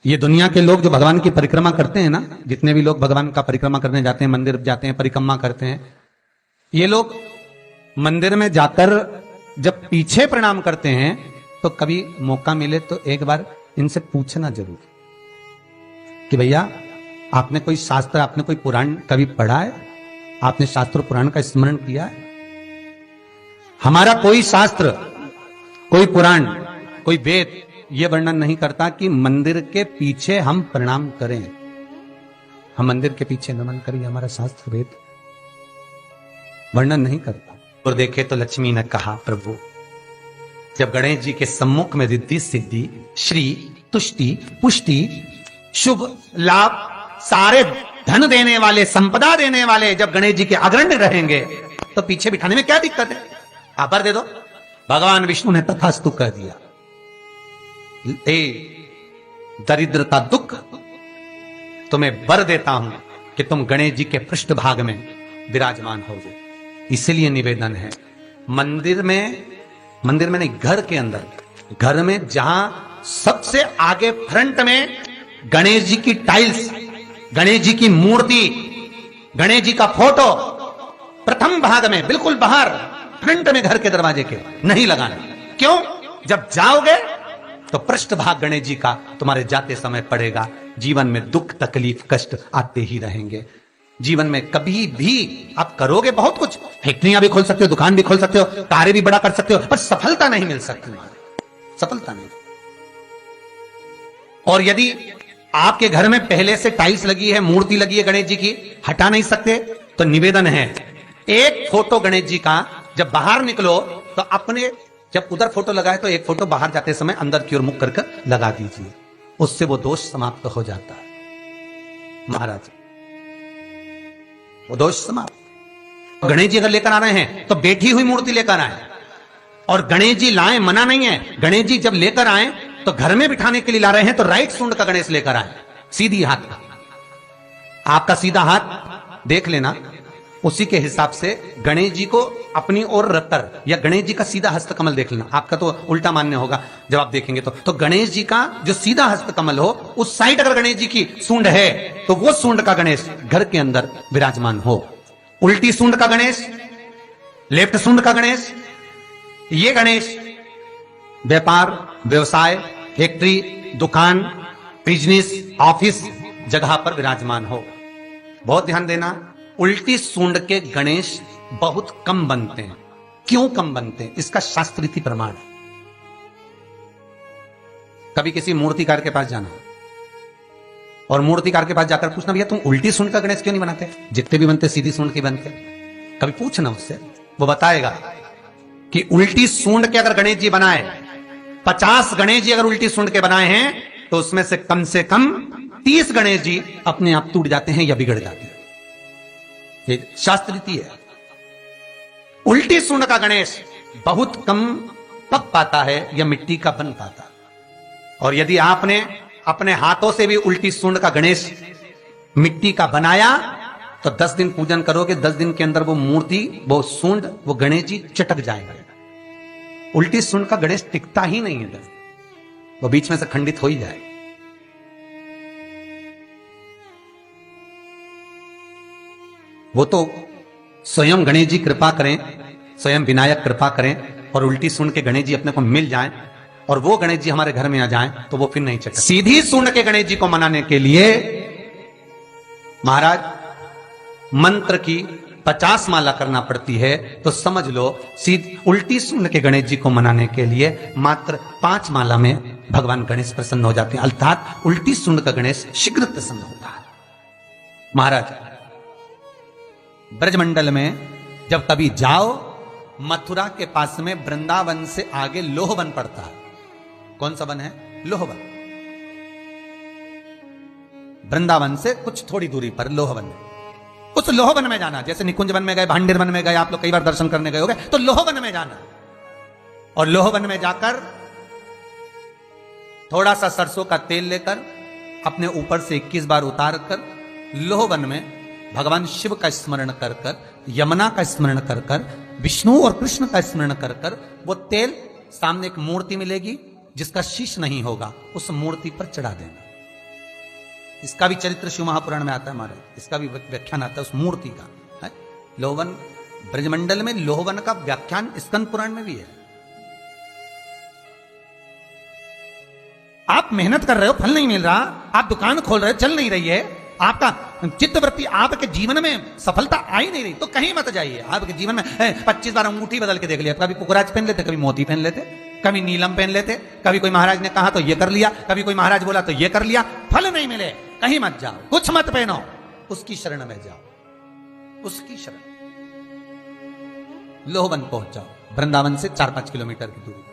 ये दुनिया के लोग जो भगवान की परिक्रमा करते हैं ना, जितने भी लोग भगवान का परिक्रमा करने जाते हैं, मंदिर जाते हैं, परिक्रमा करते हैं, ये लोग मंदिर में जाकर जब पीछे प्रणाम करते हैं तो कभी मौका मिले तो एक बार इनसे पूछना जरूर कि भैया आपने कोई शास्त्र, आपने कोई पुराण कभी पढ़ा है? आपने शास्त्र पुराण का स्मरण किया है? हमारा कोई शास्त्र, कोई पुराण, कोई वेद यह वर्णन नहीं करता कि मंदिर के पीछे हम प्रणाम करें, हम मंदिर के पीछे नमन करें। हमारा शास्त्र वेद वर्णन नहीं करता। और देखे तो लक्ष्मी ने कहा, प्रभु जब गणेश जी के सम्मुख में रिद्धि सिद्धि, श्री, तुष्टि, पुष्टि, शुभ लाभ, सारे धन देने वाले, संपदा देने वाले जब गणेश जी के अग्रण्य रहेंगे तो पीछे बिठाने में क्या दिक्कत है? आप भर दे दो। भगवान विष्णु ने तथास्तु कह दिया। दरिद्रता दुख तुम्हें वर देता हूं कि तुम गणेश जी के पृष्ठभाग में विराजमान हो गए। इसलिए निवेदन है, मंदिर में नहीं, घर के अंदर, घर में जहां सबसे आगे फ्रंट में गणेश जी की टाइल्स, गणेश जी की मूर्ति, गणेश जी का फोटो प्रथम भाग में बिल्कुल बाहर फ्रंट में घर के दरवाजे के नहीं लगाना। क्यों? जब जाओगे तो पृष्ठभाग गणेश जी का तुम्हारे जाते समय पड़ेगा। जीवन में दुख, तकलीफ, कष्ट आते ही रहेंगे। जीवन में कभी भी आप करोगे बहुत कुछ, फैक्ट्रियां भी खोल सकते हो, दुकान भी खोल सकते हो, कार्य भी बड़ा कर सकते हो, पर सफलता नहीं मिल सकती, सफलता नहीं। और यदि आपके घर में पहले से टाइल्स लगी है, मूर्ति लगी है गणेश जी की, हटा नहीं सकते, तो निवेदन है, एक फोटो गणेश जी का जब बाहर निकलो तो अपने, जब उधर फोटो लगाए तो एक फोटो बाहर जाते समय अंदर की ओर मुख करके लगा दीजिए। उससे वो दोष समाप्त हो जाता है महाराज, वो दोष समाप्त। गणेश जी अगर लेकर आ रहे हैं तो बैठी हुई मूर्ति लेकर आए, और गणेश जी लाए मना नहीं है। गणेश जी जब लेकर आए तो घर में बिठाने के लिए ला रहे हैं तो राइट सूंड का गणेश लेकर आए, सीधी हाथ का। आपका सीधा हाथ देख लेना, उसी के हिसाब से गणेश जी को अपनी ओर रखकर, या गणेश जी का सीधा हस्त कमल देख लेना। आपका तो उल्टा मान्य होगा जब आप देखेंगे तो गणेश जी का जो सीधा हस्त कमल हो उस साइड अगर गणेश जी की सूंड है तो वो सूंड का गणेश घर के अंदर विराजमान हो। उल्टी सूंड का गणेश, लेफ्ट सूंड का गणेश, ये गणेश व्यापार, व्यवसाय, फैक्ट्री, दुकान, बिजनेस, ऑफिस जगह पर विराजमान हो। बहुत ध्यान देना, उल्टी सूंड के गणेश बहुत कम बनते हैं। क्यों कम बनते हैं? इसका शास्त्रीय प्रमाण है। कभी किसी मूर्तिकार के पास जाना और मूर्तिकार के पास जाकर पूछना, भैया तुम उल्टी सूंड का गणेश क्यों नहीं बनाते? जितने भी बनते सीधी सूंड के बनते। कभी पूछना उससे, वो बताएगा कि उल्टी सूंड के अगर गणेश जी बनाए, 50 गणेश जी अगर उल्टी सूंड के बनाए हैं तो उसमें से कम 30 गणेश जी अपने आप टूट जाते हैं या बिगड़ जाते हैं। ये शास्त्रीय है। उल्टी सूंड का गणेश बहुत कम पक पाता है या मिट्टी का बन पाता। और यदि आपने अपने हाथों से भी उल्टी सूंड का गणेश मिट्टी का बनाया तो 10 दिन पूजन करोगे, 10 दिन के अंदर वो मूर्ति, वो सूंड, वो गणेश जी चटक जाएगा। उल्टी सूंड का गणेश टिकता ही नहीं है, वो बीच में से खंडित हो ही जाएगा। वो तो स्वयं गणेश जी कृपा करें, स्वयं विनायक कृपा करें और उल्टी सूंड के गणेश जी अपने को मिल जाएं और वो गणेश जी हमारे घर में आ जाएं तो वो फिर नहीं चलता। सीधी सूंड के गणेश जी को मनाने के लिए महाराज मंत्र की 50 माला करना पड़ती है। तो समझ लो सीधी उल्टी सूंड के गणेश जी को मनाने के लिए मात्र 5 माला में भगवान गणेश प्रसन्न हो जाते हैं, अर्थात उल्टी सूंड का गणेश शीघ्र प्रसन्न होता है। महाराज ब्रजमंडल में जब कभी जाओ, मथुरा के पास में वृंदावन से आगे लोहवन पड़ता है। कौन सा वन है? लोहवन। वृंदावन से कुछ थोड़ी दूरी पर लोहवन है। उस लोहवन में जाना, जैसे निकुंज वन में गए, भांडेर वन में गए, आप लोग कई बार दर्शन करने गए होंगे, तो लोहवन में जाना और लोहवन में जाकर थोड़ा सा सरसों का तेल लेकर अपने ऊपर से 21 बार उतार कर लोहवन में भगवान शिव का स्मरण कर कर, यमुना का स्मरण कर कर, विष्णु और कृष्ण का स्मरण कर कर, वो तेल सामने एक मूर्ति मिलेगी जिसका शीश नहीं होगा, उस मूर्ति पर चढ़ा देना। इसका भी चरित्र शिव महापुराण में आता है हमारे, इसका भी व्याख्यान आता है उस मूर्ति का है। लोहवन ब्रजमंडल में लोहवन का व्याख्यान स्कंद पुराण में भी है। आप मेहनत कर रहे हो, फल नहीं मिल रहा, आप दुकान खोल रहे हो, चल नहीं रही है, आपका चित्तवृत्ति, आपके जीवन में सफलता आ ही नहीं रही, तो कहीं मत जाइए। आपके जीवन में 25 बार अंगूठी बदल के देख लिया, कभी पुखराज पहन लेते, कभी मोती पहन लेते, कभी नीलम पहन लेते, कभी कोई महाराज ने कहा तो ये कर लिया, कभी कोई महाराज बोला तो ये कर लिया, फल नहीं मिले, कहीं मत जाओ, कुछ मत पहनो, उसकी शरण में जाओ, उसकी शरण। लोहवन पहुंच जाओ, वृंदावन से 4-5 किलोमीटर की दूरी।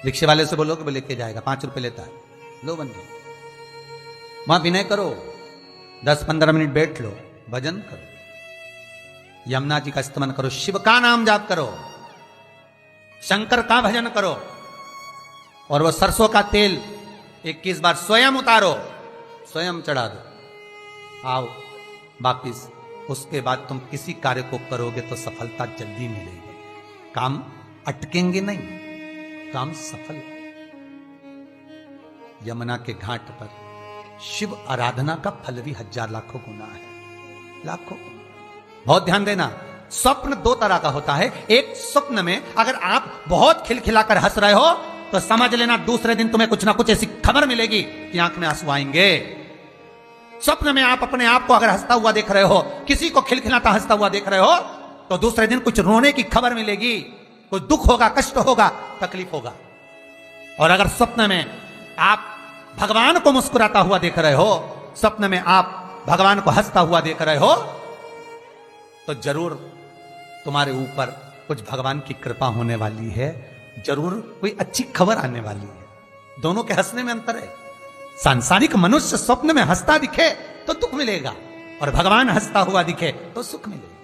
रिक्शे वाले से बोलो कि वो लेके जाएगा, 5 रुपए लेता है। लोहवन जाओ, वहां विनय करो, 10-15 मिनट बैठ लो, भजन करो, यमुना जी का स्तमन करो, शिव का नाम जाप करो, शंकर का भजन करो, और वो सरसों का तेल 21 बार स्वयं उतारो, स्वयं चढ़ा दो, आओ वापिस। उसके बाद तुम किसी कार्य को करोगे तो सफलता जल्दी मिलेगी, काम अटकेंगे नहीं, काम सफल। यमुना के घाट पर शिव आराधना का फल भी 1000 लाखों गुना है, लाखों। बहुत ध्यान देना, स्वप्न 2 तरह का होता है। एक, स्वप्न में अगर आप बहुत खिलखिलाकर हंस रहे हो तो समझ लेना दूसरे दिन तुम्हें कुछ ना कुछ ऐसी खबर मिलेगी कि आंख में आंसू आएंगे। स्वप्न में आप अपने आप को अगर हंसता हुआ देख रहे हो, किसी को खिलखिलाता हंसता हुआ देख रहे हो, तो दूसरे दिन कुछ रोने की खबर मिलेगी, कुछ दुख होगा, कष्ट होगा, तकलीफ होगा। और अगर स्वप्न में आप भगवान को मुस्कुराता हुआ देख रहे हो, स्वप्न में आप भगवान को हंसता हुआ देख रहे हो, तो जरूर तुम्हारे ऊपर कुछ भगवान की कृपा होने वाली है, जरूर कोई अच्छी खबर आने वाली है। दोनों के हंसने में अंतर है। सांसारिक मनुष्य स्वप्न में हंसता दिखे तो दुख मिलेगा, और भगवान हंसता हुआ दिखे तो सुख मिलेगा।